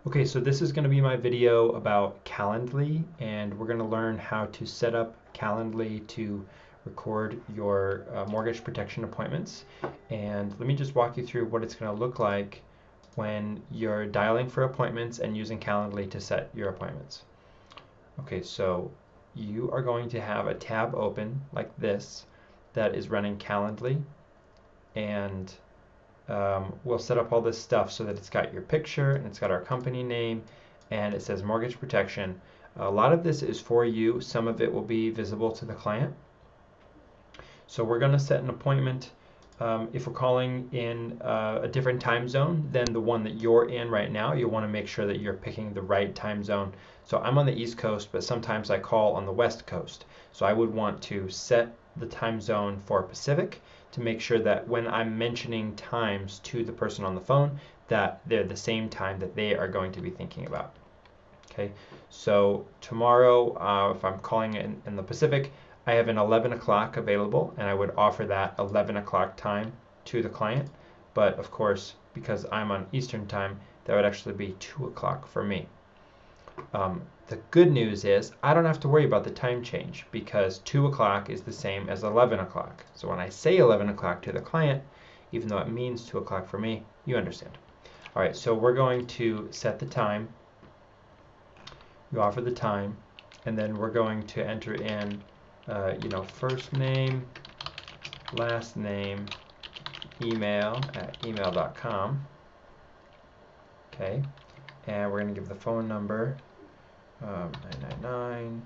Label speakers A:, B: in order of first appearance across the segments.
A: Okay, so this is going to be my video about Calendly, and we're going to learn how to set up Calendly to record your mortgage protection appointments. And let me just walk you through what it's going to look like when you're dialing for appointments and using Calendly to set your appointments. Okay, so you are going to have a tab open like this that is running Calendly, and we'll set up all this stuff so that it's got your picture and it's got our company name and it says mortgage protection. A lot of this is for you. Some of it will be visible to the client. So we're going to set an appointment. If we're calling in a different time zone than the one that you're in right now, you want to make sure that you're picking the right time zone. So I'm on the East Coast, but sometimes I call on the West Coast. So I would want to set the time zone for Pacific to make sure that when I'm mentioning times to the person on the phone, that they're the same time that they are going to be thinking about. Okay, so tomorrow, if I'm calling in the Pacific, I have an 11 o'clock available, and I would offer that 11 o'clock time to the client. But of course, because I'm on Eastern time, that would actually be 2 o'clock for me. The good news is I don't have to worry about the time change because 2 o'clock is the same as 11 o'clock. So when I say 11 o'clock to the client, even though it means 2 o'clock for me, you understand. All right, so we're going to set the time. You offer the time, and then we're going to enter in first name, last name, email at email.com. Okay, and we're going to give the phone number 999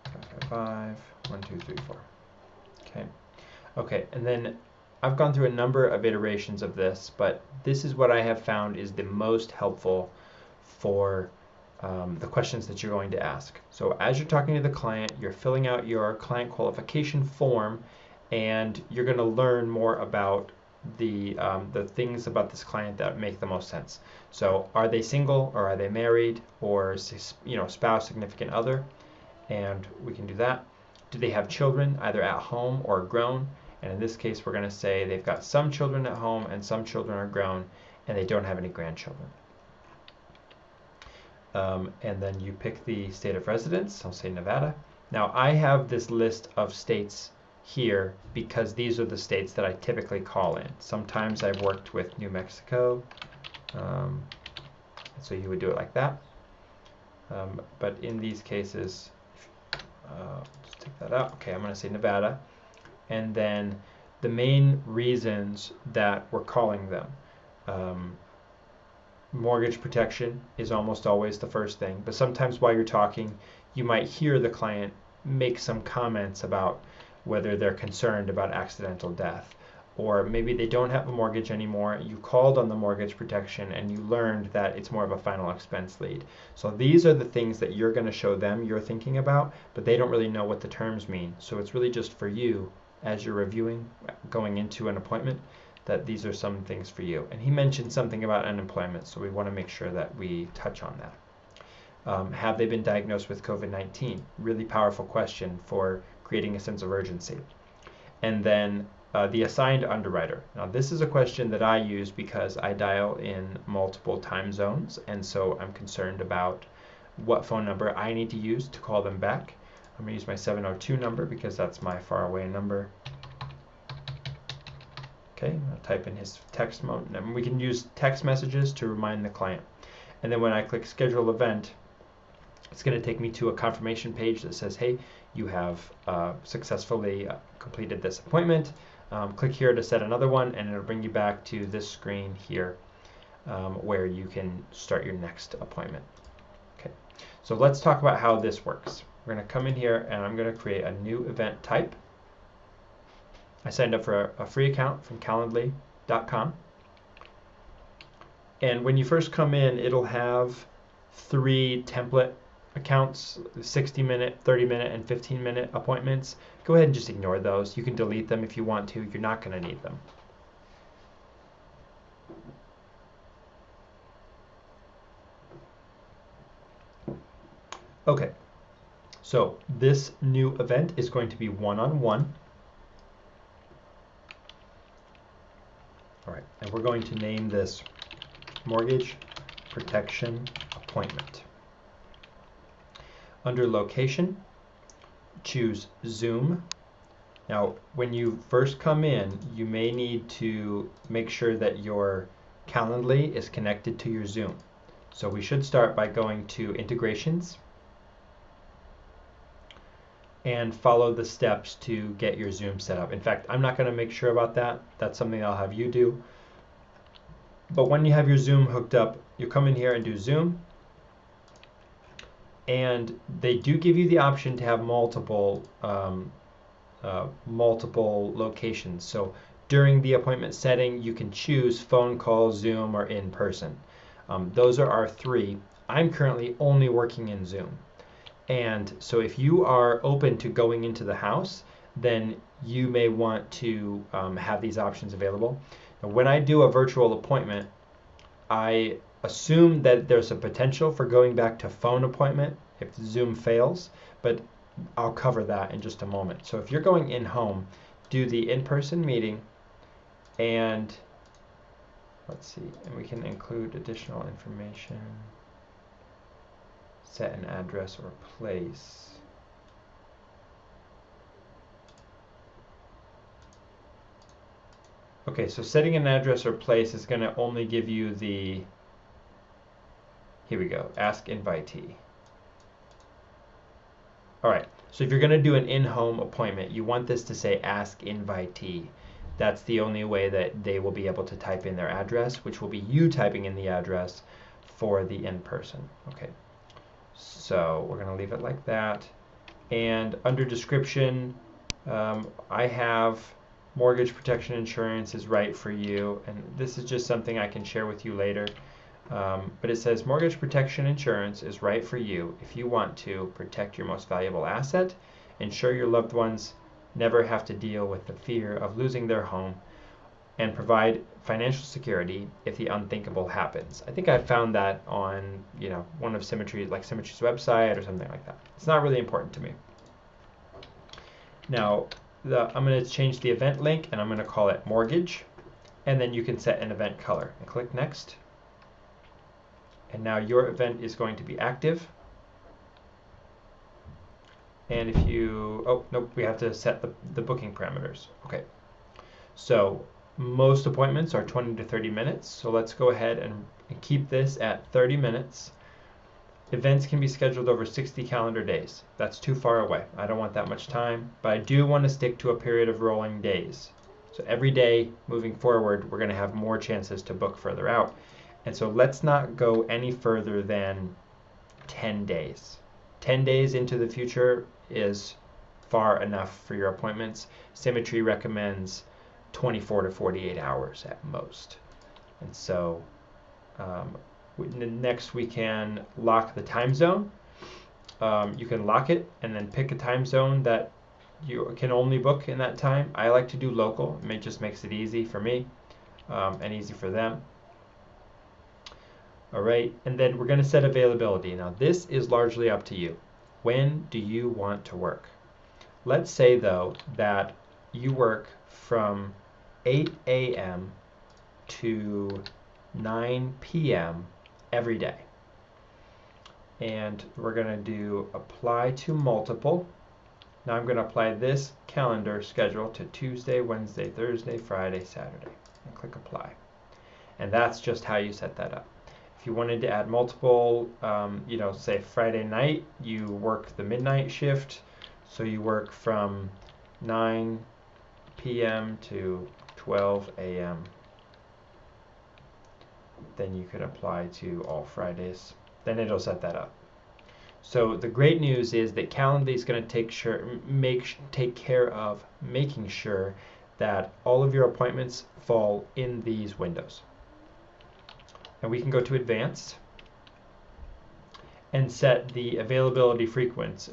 A: 555 1234. Okay, and then I've gone through a number of iterations of this, but this is what I have found is the most helpful for the questions that you're going to ask. So as you're talking to the client, you're filling out your client qualification form, and you're going to learn more about the things about this client that make the most sense. So are they single, or are they married, or spouse, significant other? And we can do that. Do they have children, either at home or grown? And in this case, we're going to say they've got some children at home and some children are grown, and they don't have any grandchildren. And then you pick the state of residence. I'll say Nevada. Now I have this list of states here because these are the states that I typically call in. Sometimes I've worked with New Mexico, so you would do it like that. But in these cases, just take that out. Okay, I'm going to say Nevada. And then the main reasons that we're calling them. Mortgage protection is almost always the first thing, but sometimes while you're talking, you might hear the client make some comments about whether they're concerned about accidental death, or maybe they don't have a mortgage anymore. You called on the mortgage protection and you learned that it's more of a final expense lead. So these are the things that you're going to show them you're thinking about, but they don't really know what the terms mean. So it's really just for you as you're reviewing going into an appointment that these are some things for you. And he mentioned something about unemployment, so we want to make sure that we touch on that. Have they been diagnosed with COVID-19? Really powerful question for creating a sense of urgency. And then the assigned underwriter. Now this is a question that I use because I dial in multiple time zones, and so I'm concerned about what phone number I need to use to call them back. I'm going to use my 702 number because that's my faraway number. Okay, I'll type in his text mode. And we can use text messages to remind the client. And then when I click schedule event, it's going to take me to a confirmation page that says, hey, you have successfully completed this appointment. Click here to set another one, and it'll bring you back to this screen here where you can start your next appointment. Okay, so let's talk about how this works. We're going to come in here, and I'm going to create a new event type. I signed up for a free account from Calendly.com. And when you first come in, it'll have 3 template accounts, 60-minute, 30-minute, and 15-minute appointments. Go ahead and just ignore those. You can delete them if you want to. You're not going to need them. Okay, so this new event is going to be one-on-one. All right, and we're going to name this mortgage protection appointment. Under location, choose Zoom. Now, when you first come in, you may need to make sure that your Calendly is connected to your Zoom. So we should start by going to Integrations and follow the steps to get your Zoom set up. In fact, I'm not going to make sure about that. That's something I'll have you do. But when you have your Zoom hooked up, you come in here and do Zoom. And they do give you the option to have multiple locations. So during the appointment setting, you can choose phone call, Zoom, or in person. Those are our three. I'm currently only working in Zoom. And so if you are open to going into the house, then you may want to have these options available. Now, when I do a virtual appointment, I assume that there's a potential for going back to phone appointment if Zoom fails, but I'll cover that in just a moment. So if you're going in home, do the in-person meeting, and let's see, and we can include additional information, set an address or place. Okay, so setting an address or place is going to only give you the, here we go, ask invitee. All right, so if you're going to do an in-home appointment, you want this to say ask invitee. That's the only way that they will be able to type in their address, which will be you typing in the address for the in-person. Okay, so we're going to leave it like that. And under description, I have mortgage protection insurance is right for you, and this is just something I can share with you later. But it says mortgage protection insurance is right for you if you want to protect your most valuable asset, ensure your loved ones never have to deal with the fear of losing their home, and provide financial security if the unthinkable happens. I think I found that on one of Symmetry's website or something like that. It's not really important to me. Now I'm going to change the event link and I'm going to call it mortgage, and then you can set an event color and click next. And now your event is going to be active. And if you, oh, nope, we have to set the booking parameters. Okay, so most appointments are 20 to 30 minutes. So let's go ahead and keep this at 30 minutes. Events can be scheduled over 60 calendar days. That's too far away. I don't want that much time, but I do want to stick to a period of rolling days. So every day moving forward, we're going to have more chances to book further out. And so let's not go any further than 10 days. 10 days into the future is far enough for your appointments. Symmetry recommends 24 to 48 hours at most. And so next we can lock the time zone. You can lock it and then pick a time zone that you can only book in that time. I like to do local. It just makes it easy for me and easy for them. All right, and then we're going to set availability. Now this is largely up to you. When do you want to work? Let's say though that you work from 8 a.m. to 9 p.m. every day. And we're going to do apply to multiple. Now I'm going to apply this calendar schedule to Tuesday, Wednesday, Thursday, Friday, Saturday, and click apply. And that's just how you set that up. If you wanted to add multiple, say Friday night, you work the midnight shift, so you work from 9 p.m. to 12 a.m. Then you could apply to all Fridays. Then it'll set that up. So the great news is that Calendly is going to take care of making sure that all of your appointments fall in these windows. And we can go to advanced and set the availability frequency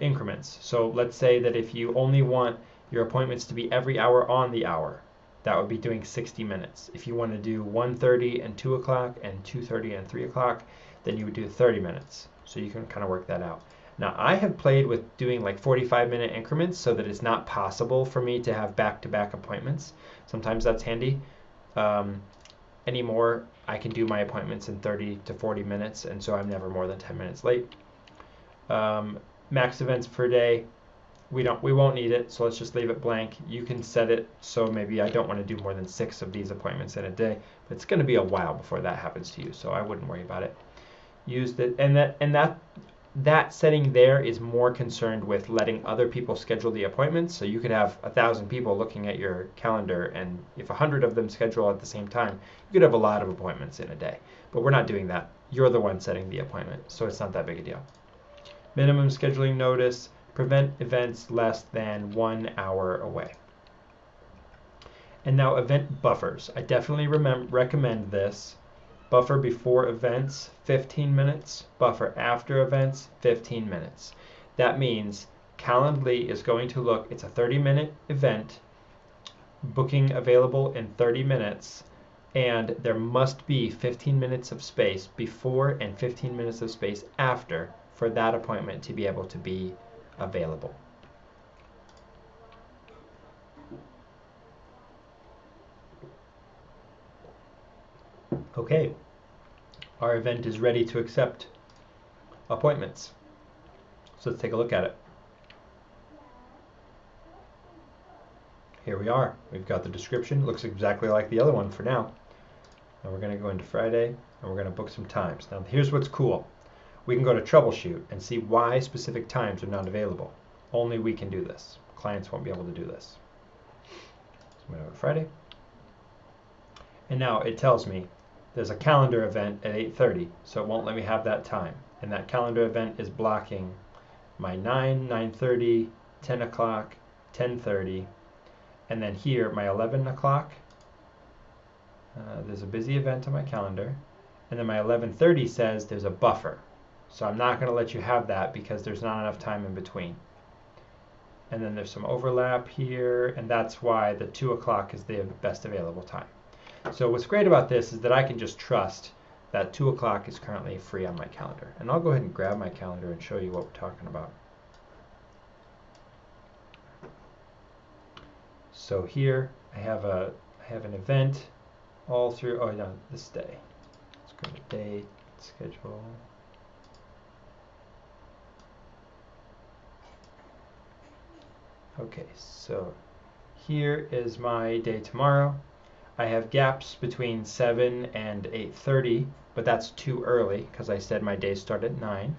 A: increments. So let's say that if you only want your appointments to be every hour on the hour, that would be doing 60 minutes. If you want to do 1:30 and 2 o'clock and 2:30 and 3 o'clock, then you would do 30 minutes. So you can kind of work that out. Now I have played with doing like 45-minute increments so that it's not possible for me to have back-to-back appointments. Sometimes that's handy. Anymore, I can do my appointments in 30 to 40 minutes, and so I'm never more than 10 minutes late. Max events per day, we won't need it, so let's just leave it blank. You can set it so maybe I don't want to do more than 6 of these appointments in a day, but it's going to be a while before that happens to you, so I wouldn't worry about it. That setting there is more concerned with letting other people schedule the appointments. So you could have 1,000 people looking at your calendar, and if 100 of them schedule at the same time, you could have a lot of appointments in a day. But we're not doing that. You're the one setting the appointment, so it's not that big a deal. Minimum scheduling notice, prevent events less than 1 hour away. And now event buffers. I definitely recommend this. Buffer before events, 15 minutes. Buffer after events, 15 minutes. That means Calendly is going to look, it's a 30-minute event, booking available in 30 minutes, and there must be 15 minutes of space before and 15 minutes of space after for that appointment to be able to be available. Okay, our event is ready to accept appointments. So let's take a look at it. Here we are. We've got the description. It looks exactly like the other one for now. And we're going to go into Friday, and we're going to book some times. Now here's what's cool. We can go to troubleshoot and see why specific times are not available. Only we can do this. Clients won't be able to do this. So I'm going to go to Friday. And now it tells me there's a calendar event at 8:30, so it won't let me have that time. And that calendar event is blocking my 9, 9:30, 10 o'clock, 10:30, and then here my 11 o'clock. There's a busy event on my calendar, and then my 11:30 says there's a buffer. So I'm not going to let you have that because there's not enough time in between. And then there's some overlap here, and that's why the 2 o'clock is the best available time. So what's great about this is that I can just trust that 2 o'clock is currently free on my calendar. And I'll go ahead and grab my calendar and show you what we're talking about. So here I have an event all through, oh no, this day. Let's go to date, schedule. Okay, so here is my day tomorrow. I have gaps between 7 and 8:30, but that's too early because I said my days start at 9.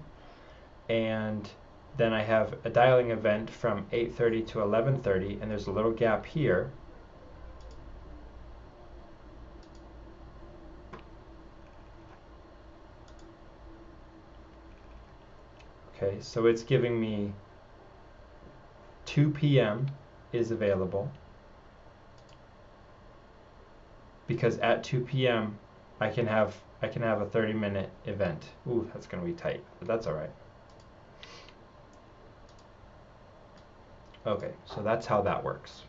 A: And then I have a dialing event from 8:30 to 11:30, and there's a little gap here. Okay, so it's giving me 2 p.m. is available, because at 2 p.m. I can have a 30-minute event. Ooh, that's going to be tight, but that's all right. Okay, so that's how that works.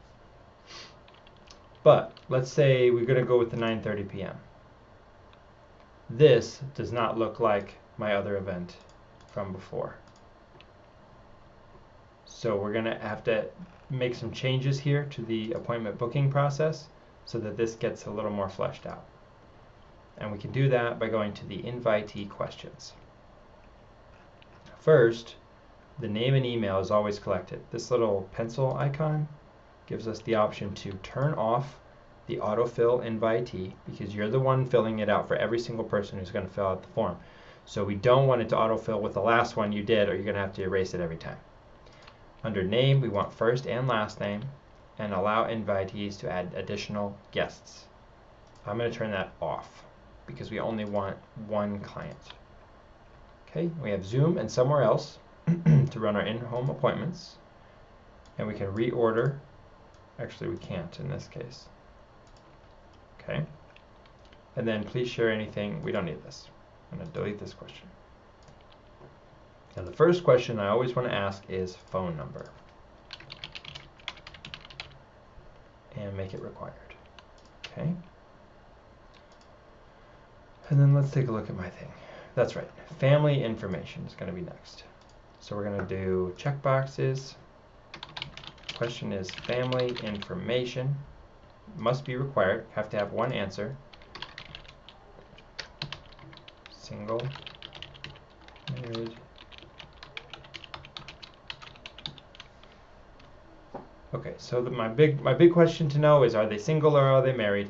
A: But let's say we're going to go with the 9:30 p.m. This does not look like my other event from before. So we're going to have to make some changes here to the appointment booking process so that this gets a little more fleshed out. And we can do that by going to the invitee questions. First, the name and email is always collected. This little pencil icon gives us the option to turn off the autofill invitee because you're the one filling it out for every single person who's going to fill out the form. So we don't want it to autofill with the last one you did, or you're going to have to erase it every time. Under name, we want first and last name, and allow invitees to add additional guests. I'm going to turn that off because we only want one client. Okay, we have Zoom and somewhere else to run our in-home appointments, and we can reorder. Actually, we can't in this case. Okay, and then please share anything. We don't need this. I'm going to delete this question. Now the first question I always want to ask is phone number, and make it required. Okay, and then let's take a look at my thing. That's right, family information is going to be next. So we're going to do checkboxes. Question is family information. Must be required. Have to have one answer. single, married. Okay, so my big question to know is, are they single or are they married?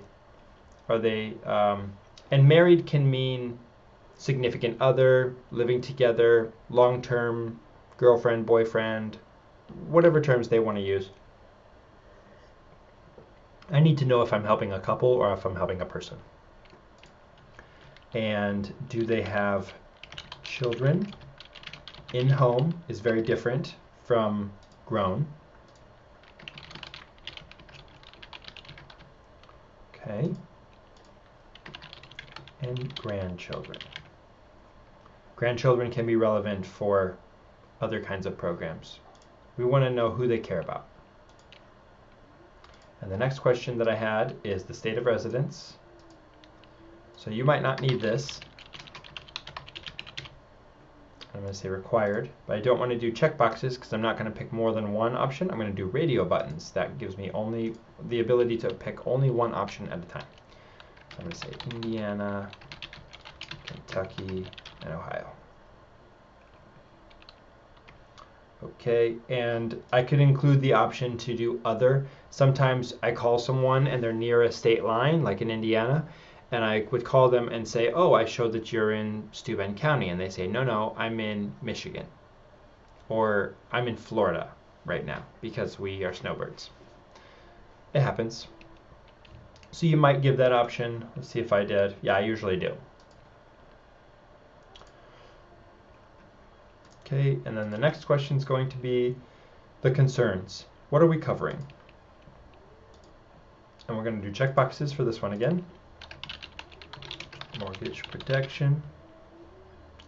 A: Are they and married can mean significant other, living together, long-term, girlfriend, boyfriend, whatever terms they want to use. I need to know if I'm helping a couple or if I'm helping a person. And do they have children? In home is very different from grown. Okay. And grandchildren. Grandchildren can be relevant for other kinds of programs. We want to know who they care about. And the next question that I had is the state of residence. So you might not need this. I'm going to say required, but I don't want to do checkboxes because I'm not going to pick more than one option. I'm going to do radio buttons. That gives me only the ability to pick only one option at a time. So I'm going to say Indiana, Kentucky, and Ohio. Okay, and I could include the option to do other. Sometimes I call someone and they're near a state line, like in Indiana, and I would call them and say, oh, I showed that you're in Steuben County. And they say, no, I'm in Michigan. Or I'm in Florida right now because we are snowbirds. It happens. So you might give that option. Let's see if I did. Yeah, I usually do. Okay, and then the next question is going to be the concerns. What are we covering? And we're going to do checkboxes for this one again. Mortgage protection.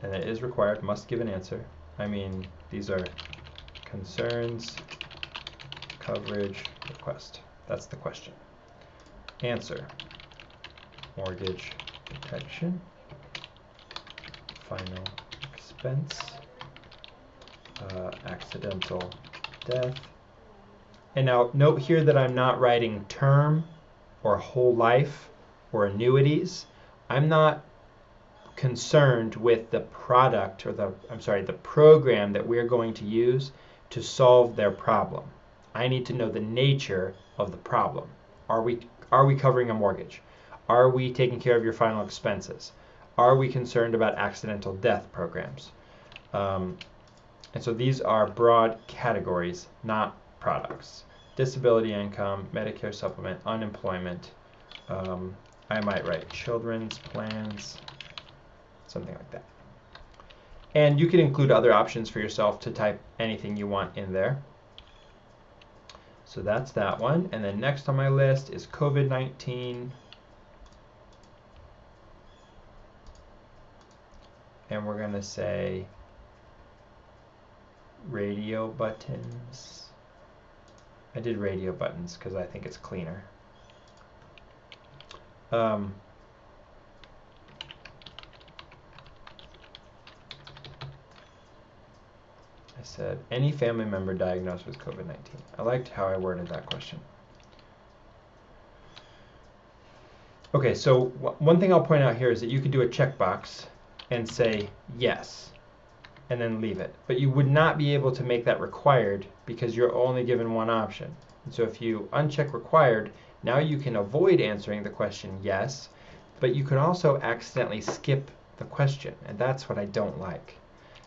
A: And it is required, must give an answer. I mean, these are concerns, coverage, request. That's the question. Answer, mortgage protection, final expense, accidental death. And now note here that I'm not writing term or whole life or annuities. I'm not concerned with the product or the program that we're going to use to solve their problem. I need to know the nature of the problem. Are we covering a mortgage? Are we taking care of your final expenses? Are we concerned about accidental death programs? And so these are broad categories, not products. Disability income, Medicare supplement, unemployment. I might write children's plans, something like that. And you can include other options for yourself to type anything you want in there. So that's that one. And then next on my list is COVID-19. And we're going to say radio buttons. I did radio buttons because I think it's cleaner. I said, any family member diagnosed with COVID-19. I liked how I worded that question. Okay, so one thing I'll point out here is that you could do a checkbox and say yes, and then leave it. But you would not be able to make that required because you're only given one option. And so if you uncheck required, now you can avoid answering the question yes, but you can also accidentally skip the question, and that's what I don't like.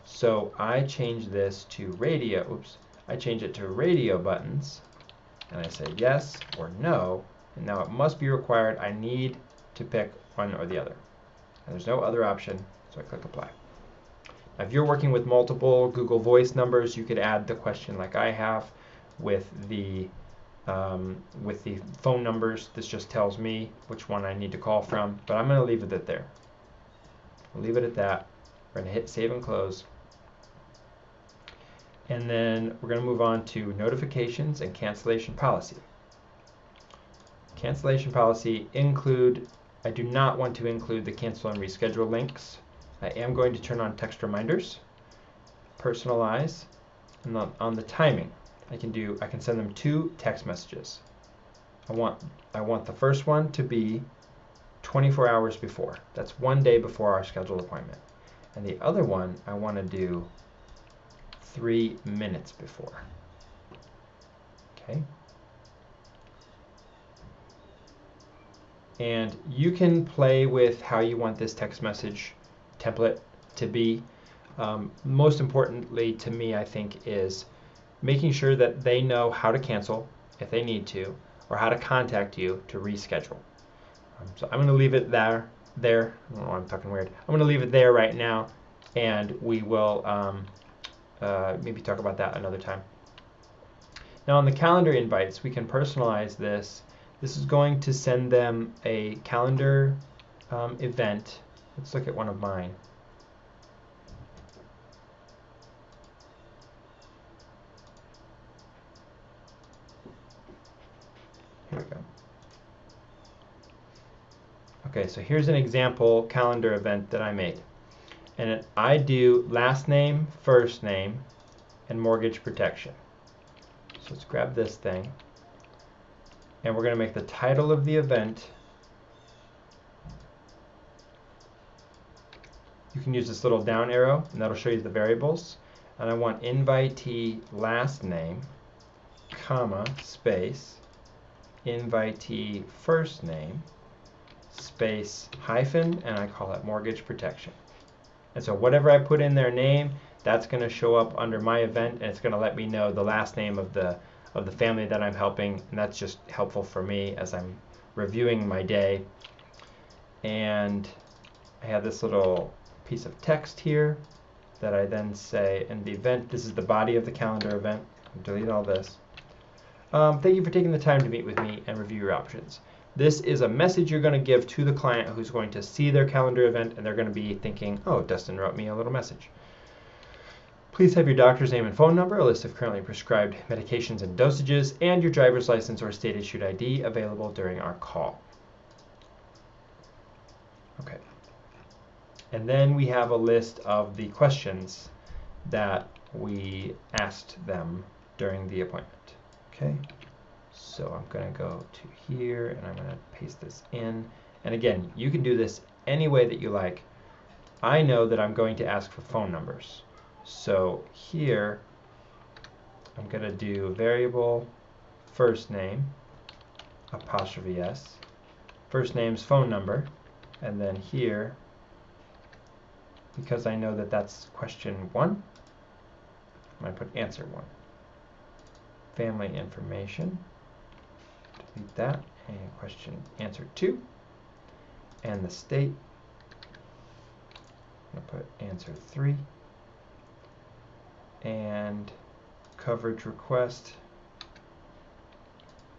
A: So I change this to radio, I change it to radio buttons, and I say yes or no, and now it must be required. I need to pick one or the other. And there's no other option, so I click apply. Now, if you're working with multiple Google Voice numbers, you could add the question like I have with the phone numbers. This just tells me which one I need to call from, but I'm going to leave it at there. We'll leave it at that. We're going to hit save and close. And then we're going to move on to notifications and cancellation policy. Cancellation policy I do not want to include the cancel and reschedule links. I am going to turn on text reminders, personalize, and on the timing, I can send them 2 text messages. I want the first one to be 24 hours before. That's 1 day before our scheduled appointment. And the other one, I want to do 3 minutes before. Okay. And you can play with how you want this text message template to be. Most importantly to me, I think, is making sure that they know how to cancel if they need to, or how to contact you to reschedule. So I'm going to leave it there. I don't know why I'm talking weird. I'm going to leave it there right now, and we will maybe talk about that another time. Now on the calendar invites, we can personalize this. This is going to send them a calendar event. Let's look at one of mine. Here we go. Okay, so here's an example calendar event that I made. And I do last name, first name, and mortgage protection. So let's grab this thing. And we're going to make the title of the event. You can use this little down arrow, and that'll show you the variables. And I want invitee last name, comma, space, invitee first name, space, hyphen, and I call it mortgage protection. And so whatever I put in their name, that's going to show up under my event, and it's going to let me know the last name of the family that I'm helping, and that's just helpful for me as I'm reviewing my day. And I have this little piece of text here that I then say in the event. This is the body of the calendar event. I'll delete all this. Thank you for taking the time to meet with me and review your options. This is a message you're going to give to the client who's going to see their calendar event, and they're going to be thinking, oh, Dustin wrote me a little message. Please have your doctor's name and phone number, a list of currently prescribed medications and dosages, and your driver's license or state-issued ID available during our call. Okay. And then we have a list of the questions that we asked them during the appointment. Okay. So I'm going to go to here, and I'm going to paste this in. And again, you can do this any way that you like. I know that I'm going to ask for phone numbers. So here, I'm going to do variable first name, apostrophe S, first name's phone number, and then here, because I know that that's question 1, I'm going to put answer 1. Family information, delete that, and question answer 2, and the state, I'm going to put answer 3, and coverage request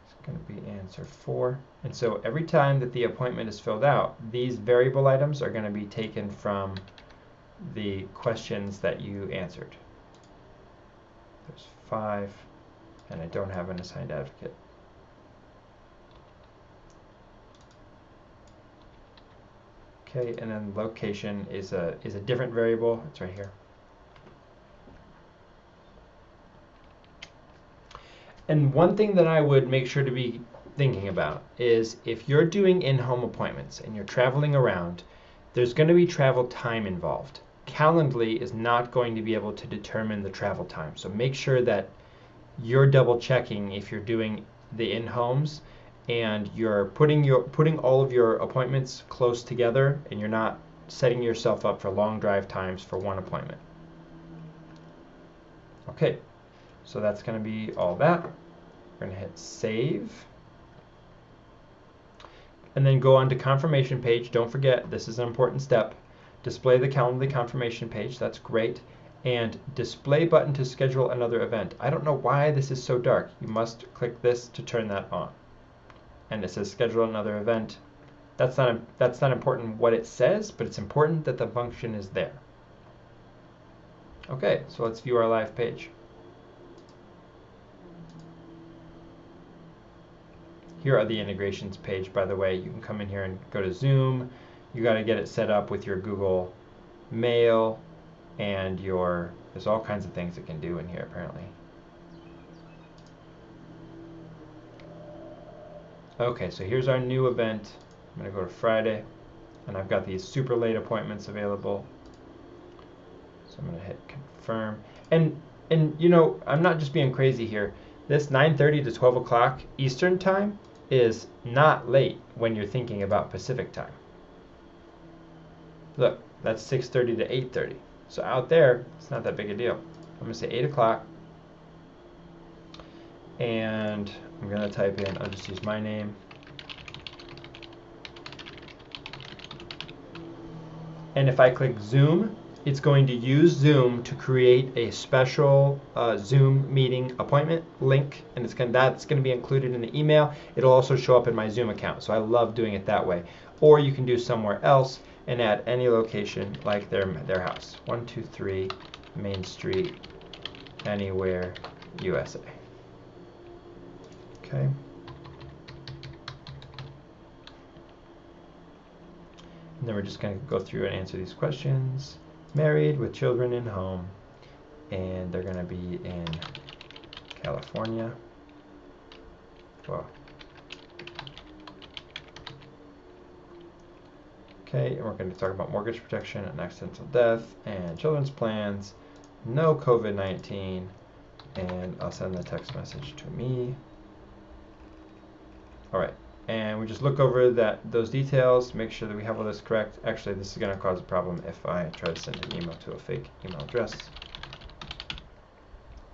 A: is going to be answer 4. And so every time that the appointment is filled out, these variable items are going to be taken from the questions that you answered. There's 5, and I don't have an assigned advocate. Okay, and then location is a different variable. It's right here. And one thing that I would make sure to be thinking about is if you're doing in-home appointments and you're traveling around, there's going to be travel time involved. Calendly is not going to be able to determine the travel time. So make sure that you're double checking if you're doing the in-homes and you're putting all of your appointments close together, and you're not setting yourself up for long drive times for one appointment. Okay. So that's going to be all that. We're going to hit save. And then go on to confirmation page. Don't forget, this is an important step. Display the Calendly confirmation page. That's great. And display button to schedule another event. I don't know why this is so dark. You must click this to turn that on. And it says schedule another event. That's not important what it says, but it's important that the function is there. Okay, so let's view our live page. Here are the integrations page, by the way. You can come in here and go to Zoom. You got to get it set up with your Google Mail and there's all kinds of things it can do in here apparently. Okay, so here's our new event. I'm going to go to Friday, and I've got these super late appointments available. So I'm going to hit confirm. And you know, I'm not just being crazy here. This 9:30 to 12 o'clock Eastern time is not late when you're thinking about Pacific time. Look, that's 6:30 to 8:30. So out there, it's not that big a deal. I'm going to say 8 o'clock. And I'm going to type in, I'll just use my name. And if I click Zoom, it's going to use Zoom to create a special Zoom meeting appointment link, and that's going to be included in the email. It'll also show up in my Zoom account, so I love doing it that way. Or you can do somewhere else and add any location like their house. 123 Main Street, anywhere, USA. Okay. And then we're just going to go through and answer these questions. Married with children in home, and they're going to be in California. Wow. Okay, and we're going to talk about mortgage protection and accidental death and children's plans, no COVID-19, and I'll send the text message to me. All right. And we just look over those details, make sure that we have all this correct. Actually, this is going to cause a problem if I try to send an email to a fake email address.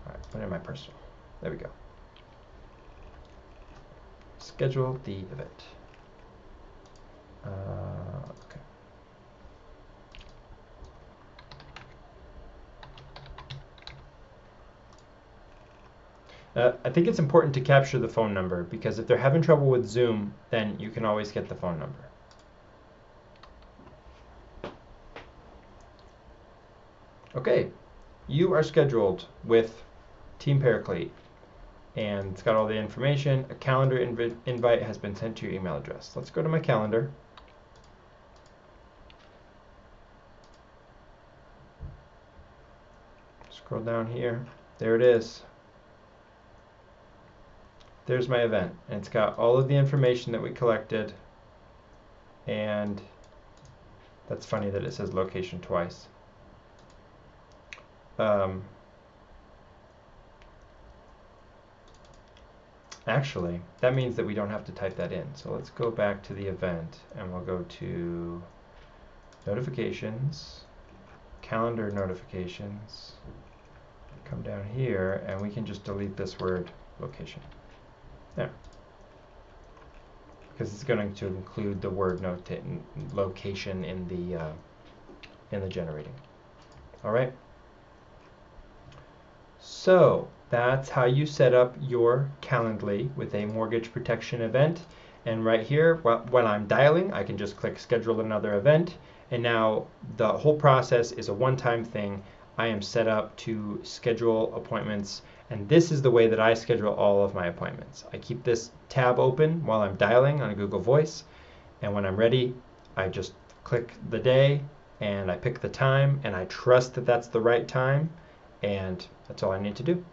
A: All right, put in my personal. There we go. Schedule the event. Okay. I think it's important to capture the phone number, because if they're having trouble with Zoom, then you can always get the phone number. Okay, you are scheduled with Team Paraclete, and it's got all the information. A calendar invite has been sent to your email address. Let's go to my calendar. Scroll down here. There it is. There's my event, and it's got all of the information that we collected, and that's funny that it says location twice. Actually, that means that we don't have to type that in. So let's go back to the event, and we'll go to notifications, calendar notifications, come down here, and we can just delete this word location. There. Because it's going to include the word location in the generating. All right. So that's how you set up your Calendly with a mortgage protection event. And right here, when I'm dialing, I can just click schedule another event. And now the whole process is a one-time thing. I am set up to schedule appointments, and this is the way that I schedule all of my appointments. I keep this tab open while I'm dialing on Google Voice, and when I'm ready, I just click the day and I pick the time, and I trust that that's the right time, and that's all I need to do.